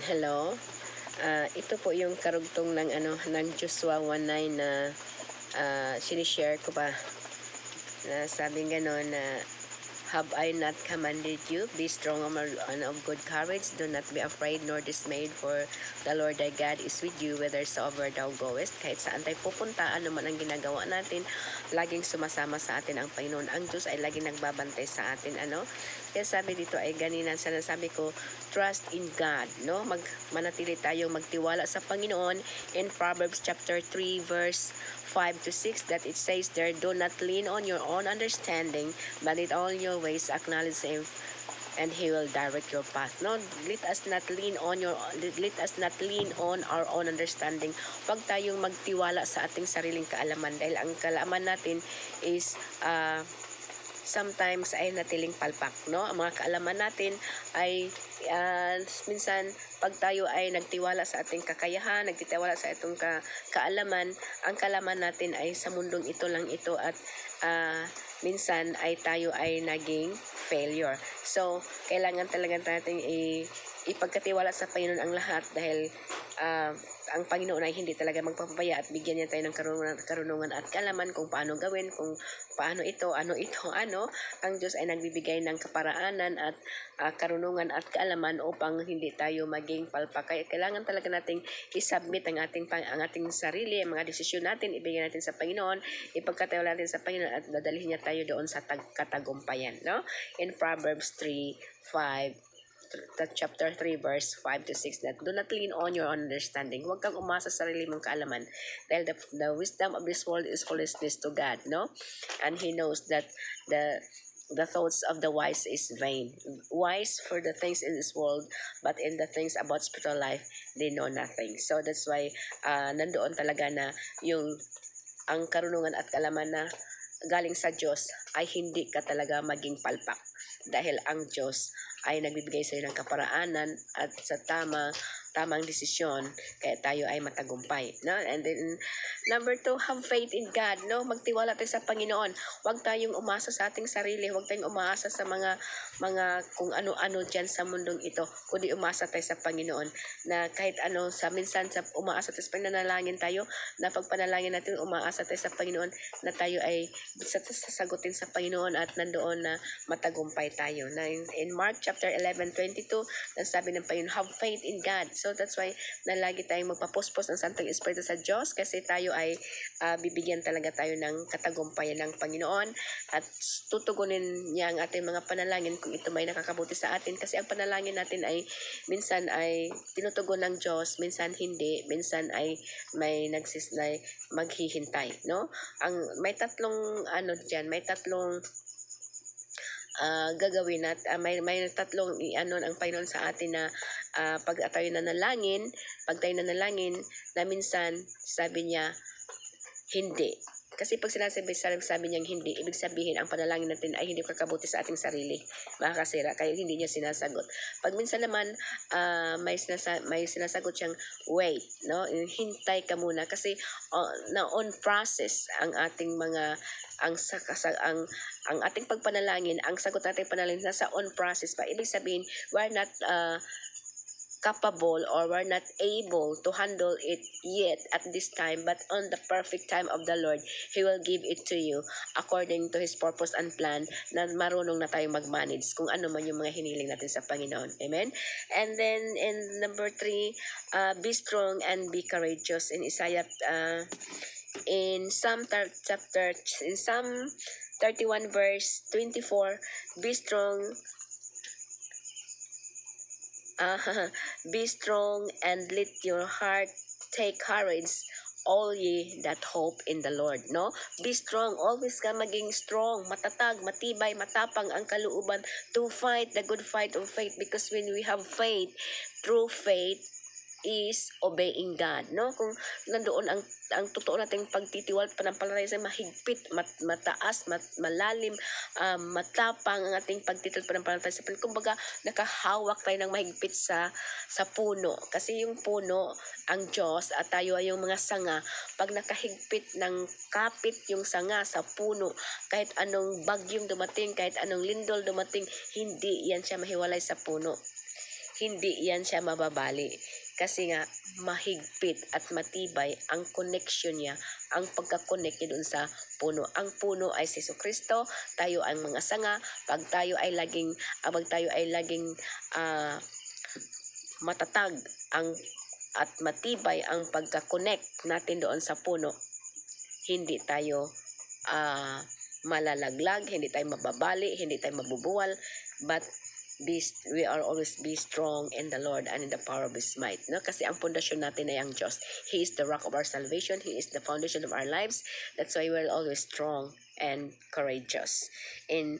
Hello. Ito po yung karugtong ng ng Joshua 1:9 na sinishare ko pa na sabing gano'n na have I not commanded you? Be strong and of good courage. Do not be afraid nor dismayed, for the Lord thy God is with you whithersoever thou goest. Kahit saan tayo pupunta, ano man ang ginagawa natin, laging sumasama sa atin ang Panginoon. Ang Diyos ay laging nagbabantay sa atin. Kaya sabi dito ay ganina, sana sabi ko, trust in God. Manatili tayong magtiwala sa Panginoon. In Proverbs chapter 3 verse 5 to 6 that it says there, do not lean on your own understanding, but in all your ways acknowledge him and he will direct your path. Let us not lean on our own understanding. Huwag tayong magtiwala sa ating sariling kaalaman, dahil ang kaalaman natin is sometimes ay natiling palpak, Ang mga kaalaman natin ay minsan pag tayo ay nagtiwala sa ating kakayahan, nagtitiwala sa itong kaalaman, ang kaalaman natin ay sa mundong ito lang ito, at minsan ay tayo ay naging failure. So, kailangan talaga natin ipagkatiwala sa Panginoon ang lahat, dahil ang Panginoon ay hindi talaga magpapabaya, at bigyan niya tayo ng karunungan at kaalaman kung paano gawin, kung paano ito, ang Diyos ay nagbibigay ng kaparaanan at karunungan at kaalaman upang hindi tayo maging palpak. Kaya kailangan talaga nating i-submit ang ating sarili, ang mga desisyon natin, ibigay natin sa Panginoon, ipagkatiwala natin sa Panginoon, at dadalhin niya tayo doon sa katagumpayan. In Proverbs 3:5, chapter 3 verse 5 to 6, that do not lean on your understanding. Huwag kang umasa sa sarili mong kaalaman, dahil the wisdom of this world is foolishness to God, and He knows that the thoughts of the wise is vain. Wise for the things in this world, but in the things about spiritual life, they know nothing. So that's why nandoon talaga na ang karunungan at kaalaman na galing sa Diyos ay hindi ka talaga maging palpak, dahil ang Diyos ay nagbibigay sa iyo ng kaparaanan at sa tamang desisyon, kaya tayo ay matagumpay. And then number 2, have faith in God. Magtiwala tayo sa Panginoon. Huwag tayong umasa sa ating sarili, huwag tayong umasa sa mga kung ano-ano diyan sa mundong ito, kundi umasa tayo sa Panginoon, na kahit minsan sa umaasa tayo sa pananalangin tayo, na pagpanalangin natin, umaasa tayo sa Panginoon na tayo ay sasagutin sa Panginoon, at nandoon na matagumpay tayo. In Mark chapter 11:22, sabi ng Panginoon, have faith in God. So that's why na lagi tayong magpapuspos ng Santong Espiritu sa Diyos, kasi tayo ay bibigyan talaga tayo ng katagumpayan ng Panginoon, at tutugunin niya ang ating mga panalangin kung ito may nakakabuti sa atin, kasi ang panalangin natin ay minsan ay tinutugon ng Diyos, minsan hindi, minsan ay may maghihintay, may tatlong may tatlong gagawin, at may tatlong ang Panginoon sa atin na pag tayo nanalangin, na minsan sabi niya hindi. Kasi pag sabi niyang hindi, ibig sabihin ang panalangin natin ay hindi kakabuti sa ating sarili, makakasira, kaya hindi niya sinasagot. Pag minsan naman may sinasagot siyang wait, hintay ka muna, kasi na on process ang ating mga ang ating pagpanalangin, ang sagot nating panalangin nasa on process pa. Ibig sabihin, we're not capable, or we're not able to handle it yet at this time, but on the perfect time of the Lord, He will give it to you according to His purpose and plan, na marunong na tayo mag-manage kung ano man yung mga hiniling natin sa Panginoon. Amen? And then in number 3, be strong and be courageous. In Isaiah in Psalm 31 verse 24, be strong be strong and let your heart take courage, all ye that hope in the Lord. Be strong, always ka maging strong, matatag, matibay, matapang ang kalooban to fight the good fight of faith, because when we have faith, true faith is obeying God, Kung nandoon ang totoo nating pagtitiwala, pananampalataya sa mahigpit, mataas, malalim, matapang ang ating pagtitiwala, pananampalataya sa Panginoon. Kumbaga, nakahawak tayo ng mahigpit sa puno. Kasi yung puno, ang Diyos, at tayo ay yung mga sanga. Pag nakahigpit ng kapit yung sanga sa puno, kahit anong bagyong dumating, kahit anong lindol dumating, hindi yan siya mahiwalay sa puno. hindi yan siya mababali. Kasi nga, mahigpit at matibay ang connection niya, ang pagka-connect niya dun sa puno. Ang puno ay si Jesucristo, tayo ang mga sanga, pag tayo ay laging matatag at matibay ang pagka-connect natin doon sa puno, hindi tayo malalaglag, hindi tayo mababali, hindi tayo mabubuwal, but we are always be strong in the Lord and in the power of His might. No? Kasi ang pundasyon natin ay ang Diyos. He is the rock of our salvation. He is the foundation of our lives. That's why we're always strong and courageous. What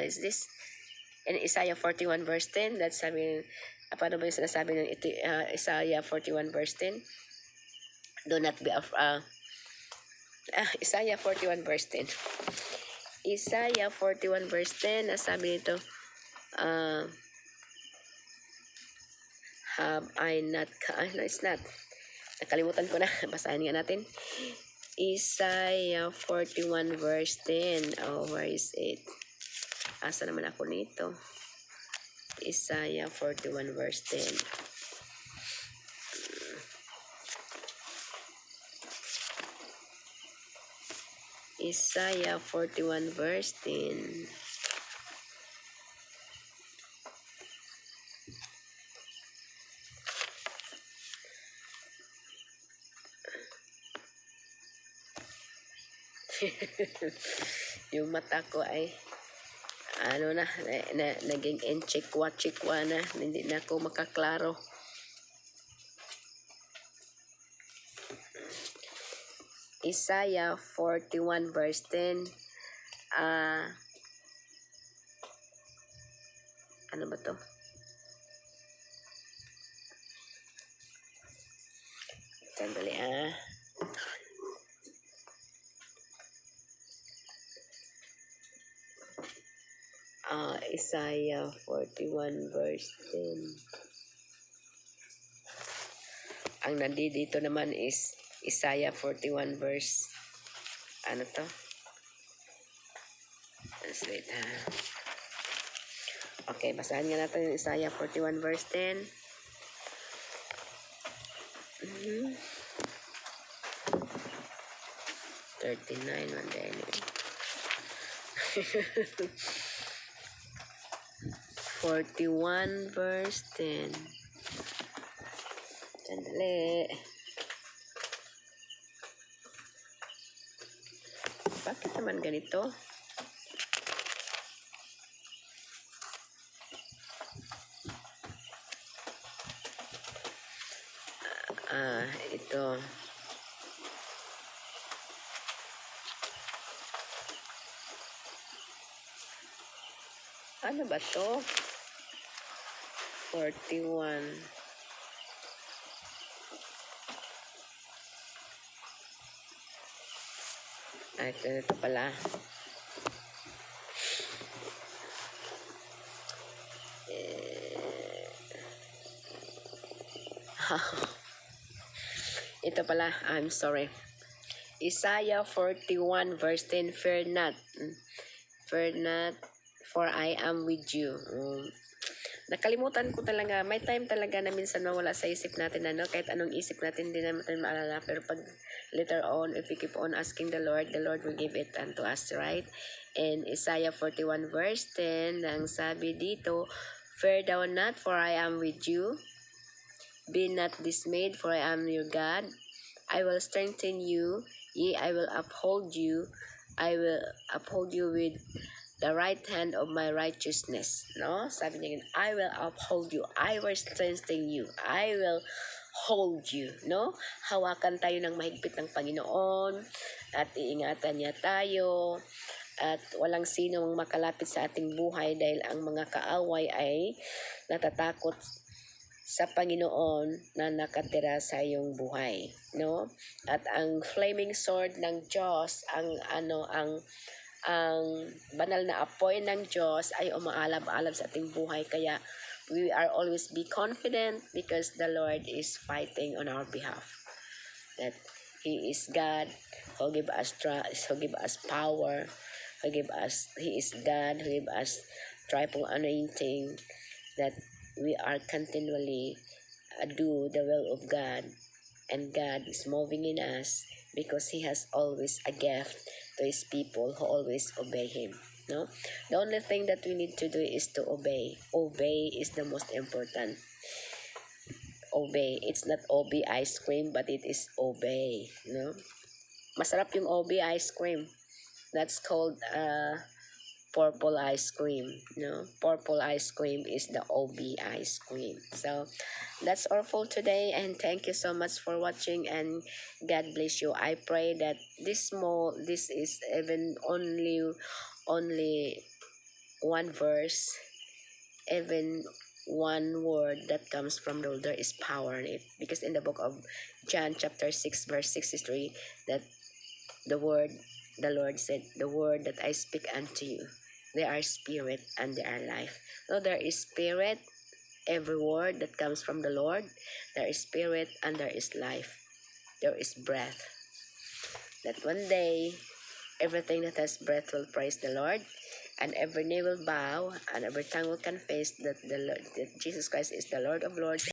is this? In Isaiah 41 verse 10, that's sabi, paano ba yung sinasabi ng Isaiah 41 verse 10? Do not be Isaiah 41 verse 10. Isaiah 41 verse 10, nasabi nito, have I not, no, it's not. Nakalimutan ko na. Basahin nga natin. Isaiah 41 verse 10. Oh, where is it? Asa naman ako nito? Isaiah 41 verse 10. Isaiah 41 verse 10. Yung mata ko ay naging enchikwa-chikwa na, hindi na ako makaklaro. Isaiah 41 verse 10. Ano ba to? Sandali Isaiah 41 verse 10. Ang nandito naman is Isaiah 41 verse ano to? Wait Okay, basahin nga natin yung Isaiah 41 verse 10. 39 one day anyway. 41 verse 10. Sandali. Bakit naman ganito? Ito. Ano ba to? 41. Ito pala. Ito pala, I'm sorry. Isaiah 41 verse 10, fear not, for I am with you. Nakalimutan ko talaga, may time talaga na minsan mawala sa isip natin, kahit anong isip natin, hindi natin maalala, pero pag later on, if we keep on asking the Lord will give it unto us, right? And Isaiah 41 verse 10, ang sabi dito, fear thou not, for I am with you. Be not dismayed, for I am your God. I will strengthen you, yea, I will uphold you. I will uphold you with the right hand of my righteousness. No? Sabi niya, I will uphold you. I will strengthen you. I will hold you. No? Hawakan tayo ng mahigpit ng Panginoon at iingatan niya tayo. At walang sinong makalapit sa ating buhay dahil ang mga kaaway ay natatakot sa Panginoon na nakatira sa iyong buhay, no? At ang flaming sword ng Diyos, ang banal na apoy ng Diyos ay umaalab-alab sa ating buhay, kaya we are always be confident because the Lord is fighting on our behalf. That He is God who give us trust, who give us power, He is God who give us triple anointing, that we are continually do the will of God, and God is moving in us because He has always a gift to His people who always obey Him. No, the only thing that we need to do is to obey. Obey is the most important. Obey. It's not OB ice cream, but it is obey. No, masarap yung OB ice cream. That's called purple ice cream. No, purple ice cream is the OB ice cream. So that's all for today, and thank you so much for watching, and God bless you. I pray that this is even only one verse, even one word that comes from the Lord, there is power in it, because in the book of John chapter 6 verse 63, that the word, the Lord said, the word that I speak unto you, they are spirit and they are life. So there is spirit, every word that comes from the Lord, there is spirit and there is life, there is breath. That one day, everything that has breath will praise the Lord, and every knee will bow, and every tongue will confess that that Jesus Christ is the Lord of Lords